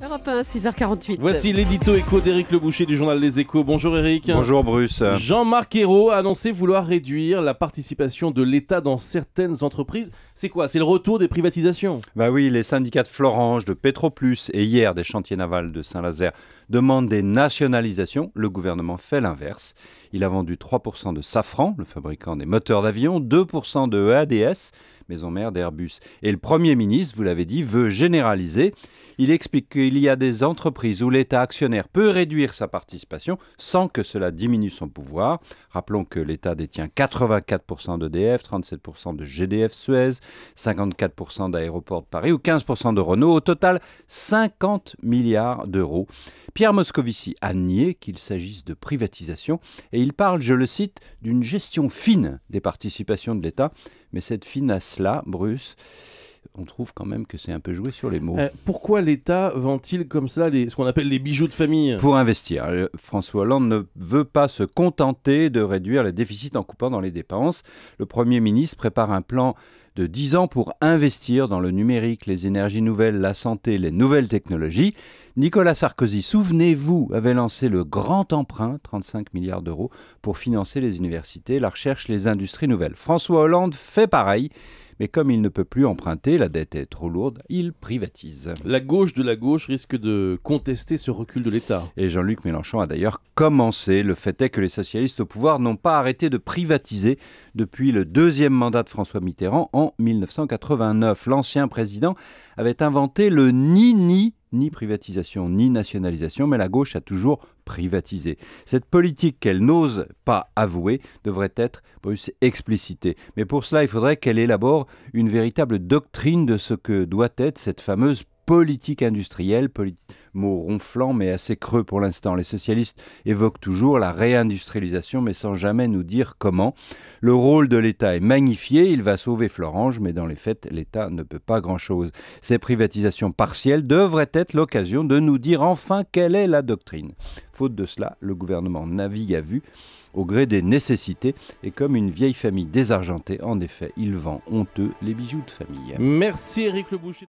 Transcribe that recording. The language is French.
Europe 1, 6h48. Voici l'édito éco d'Éric Le Boucher du journal Les Échos. Bonjour Éric. Bonjour Bruce. Jean-Marc Ayrault a annoncé vouloir réduire la participation de l'État dans certaines entreprises. C'est quoi? C'est le retour des privatisations? Bah oui, les syndicats de Florange, de Petroplus et hier des chantiers navals de Saint-Nazaire demandent des nationalisations. Le gouvernement fait l'inverse. Il a vendu 3% de Safran, le fabricant des moteurs d'avion, 2% de EADS, maison mère d'Airbus. Et le Premier ministre, vous l'avez dit, veut généraliser. Il explique qu'il y a des entreprises où l'État actionnaire peut réduire sa participation sans que cela diminue son pouvoir. Rappelons que l'État détient 84% d'EDF, 37% de GDF Suez, 54% d'Aéroports de Paris ou 15% de Renault. Au total, 50 milliards d'euros. Pierre Moscovici a nié qu'il s'agisse de privatisation et il parle, je le cite, d'une gestion fine des participations de l'État. Mais cette finesse-là, Bruce, on trouve quand même que c'est un peu joué sur les mots. Pourquoi l'État vend-il comme ça ce qu'on appelle les bijoux de famille? Pour investir. François Hollande ne veut pas se contenter de réduire les déficits en coupant dans les dépenses. Le Premier ministre prépare un plan de 10 ans pour investir dans le numérique, les énergies nouvelles, la santé, les nouvelles technologies. Nicolas Sarkozy, souvenez-vous, avait lancé le grand emprunt, 35 milliards d'euros, pour financer les universités, la recherche, les industries nouvelles. François Hollande fait pareil. Mais comme il ne peut plus emprunter, la dette est trop lourde, il privatise. La gauche de la gauche risque de contester ce recul de l'État. Et Jean-Luc Mélenchon a d'ailleurs commencé. Le fait est que les socialistes au pouvoir n'ont pas arrêté de privatiser depuis le deuxième mandat de François Mitterrand en 1989. L'ancien président avait inventé le ni privatisation, ni nationalisation, mais la gauche a toujours privatisé. Cette politique qu'elle n'ose pas avouer devrait être explicitée. Mais pour cela, il faudrait qu'elle élabore une véritable doctrine de ce que doit être cette fameuse politique industrielle, mot ronflant mais assez creux pour l'instant. Les socialistes évoquent toujours la réindustrialisation mais sans jamais nous dire comment. Le rôle de l'État est magnifié, il va sauver Florange, mais dans les faits, l'État ne peut pas grand-chose. Ces privatisations partielles devraient être l'occasion de nous dire enfin quelle est la doctrine. Faute de cela, le gouvernement navigue à vue au gré des nécessités et comme une vieille famille désargentée, en effet, il vend honteux les bijoux de famille. Merci Éric Le Boucher.